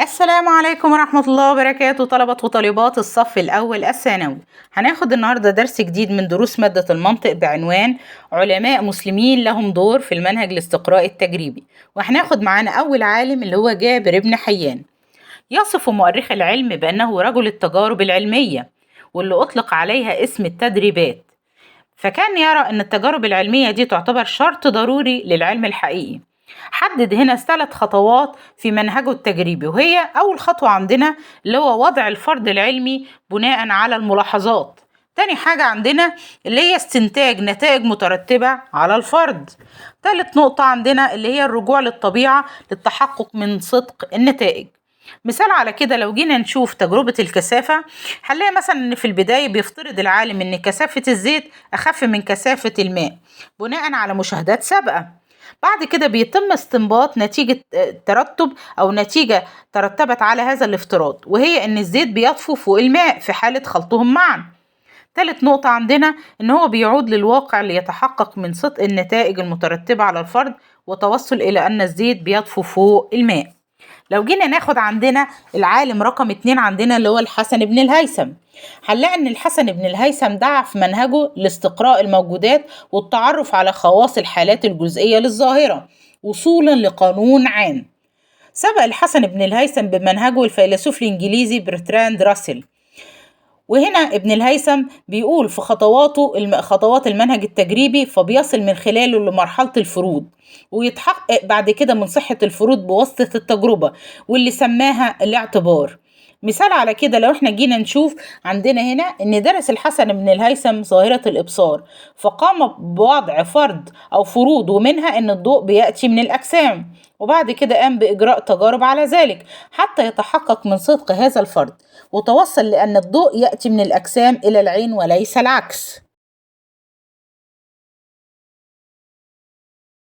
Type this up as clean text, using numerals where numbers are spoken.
السلام عليكم ورحمة الله وبركاته، طلبة وطالبات الصف الأول الثانوي. هناخد النهاردة درس جديد من دروس مادة المنطق بعنوان علماء مسلمين لهم دور في المنهج الاستقرائي التجريبي، وهناخد معانا أول عالم اللي هو جابر بن حيان. يصف مؤرخ العلم بأنه رجل التجارب العلمية، واللي أطلق عليها اسم التدريبات. فكان يرى أن التجارب العلمية دي تعتبر شرط ضروري للعلم الحقيقي. حدد هنا 3 خطوات في منهجه التجريبي، وهي أول خطوة عندنا اللي هو وضع الفرض العلمي بناء على الملاحظات. تاني حاجة عندنا اللي هي استنتاج نتائج مترتبة على الفرض. تالت نقطة عندنا اللي هي الرجوع للطبيعة للتحقق من صدق النتائج. مثال على كده لو جينا نشوف تجربة الكثافة، هنلاقي مثلا ان في البداية بيفترض العالم ان كثافة الزيت اخف من كثافة الماء بناء على مشاهدات سابقة. بعد كده بيتم استنباط نتيجة ترتب او نتيجة ترتبت على هذا الافتراض، وهي ان الزيت بيطفو فوق الماء في حالة خلطهم معا. ثالث نقطة عندنا ان هو بيعود للواقع ليتحقق من صدق النتائج المترتبة على الفرض وتوصل الى ان الزيت بيطفو فوق الماء. لو جينا ناخد عندنا العالم رقم 2 عندنا اللي هو الحسن بن الهيثم، هنلاقي ان الحسن بن الهيثم دعا في منهجه لاستقراء الموجودات والتعرف على خواص الحالات الجزئية للظاهرة وصولا لقانون عام. سبق الحسن بن الهيثم بمنهجه الفيلسوف الإنجليزي برتراند راسل. وهنا ابن الهيثم بيقول في خطوات المنهج التجريبي، فبيصل من خلاله لمرحلة الفروض، ويتحقق بعد كده من صحة الفروض بواسطة التجربة واللي سماها الاعتبار. مثال على كده لو احنا جينا نشوف عندنا هنا ان درس الحسن بن الهيثم ظاهرة الابصار، فقام بوضع فرض او فروض، ومنها ان الضوء بيأتي من الاجسام، وبعد كده قام بإجراء تجارب على ذلك حتى يتحقق من صدق هذا الفرض، وتوصل لأن الضوء يأتي من الأجسام إلى العين وليس العكس.